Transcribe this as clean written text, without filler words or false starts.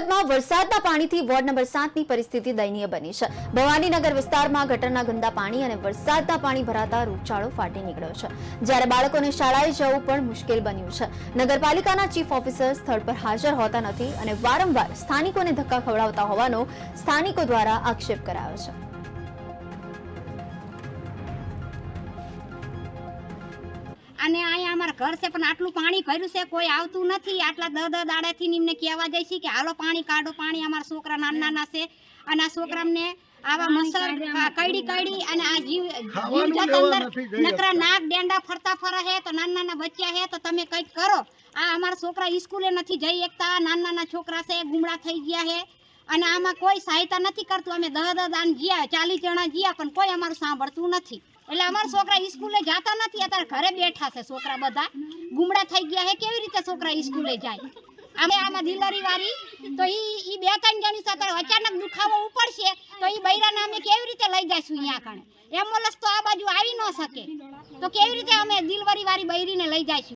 દાહોદમાં વરસાદના પાણીથી વોર્ડ નંબર 7ની પરિસ્થિતિ દયનીય બની છે। ભવાનીનગર વિસ્તારમાં ગટરના ગંદા પાણી અને વરસાદના પાણી ભરાતા રોગચાળો ફાટી નીકળ્યો છે, જ્યારે બાળકોને શાળાએ જવું પણ મુશ્કેલ બન્યું છે। નગરપાલિકાના ચીફ ઓફિસર સ્થળ પર હાજર હોતા નથી અને વારંવાર સ્થાનિકોને ધક્કા ખવડાવતા હોવાનો સ્થાનિકો દ્વારા આક્ષેપ કરાયો છે। અને અહીંયા અમારા ઘર છે પણ આટલું પાણી ભર્યું છે, કોઈ આવતું નથી। આટલા 10 દાડાથી નિમને કહેવા જાય છે કે હાલો પાણી કાઢો, પાણી અમારા છોકરા નાના છે અને આ છોકરાને આવા મસર કઈડી અને આ જીવ અંદર નકરા નાક ડેંડા ફરતા ફરે છે, તો નાના બચ્ચા છે તો તમે કંઈક કરો। આ અમારા છોકરા સ્કૂલે નથી જઈ શકતા, નાના છોકરા છે, ગુમડા થઈ ગયા છે અને આમાં કોઈ સહાયતા નથી કરતું। અમે 10 દાન ગયા, 40 જણા ગયા પણ કોઈ અમારું સાંભળતું નથી। એટલે અમારા છોકરા સ્કૂલે જતા નથી, અત્યારે ઘરે બેઠા છે છોકરા, બધા ગુમડા થઈ ગયા છે। કેવી રીતે છોકરા સ્કૂલે જાય? અમે આમાં ડિલિવરી વાળી તો ઈ 2-3 જણી સાથે અચાનક દુખાવો ઉપડશે તો ઈ બૈરાને અમે કેવી રીતે લઈ જઈશું? અહીંયા કણે એમ્બ્યુલન્સ તો આ બાજુ આવી ન શકે તો કેવી રીતે અમે ડિલિવરી વાળી બૈરીને લઈ જઈશું?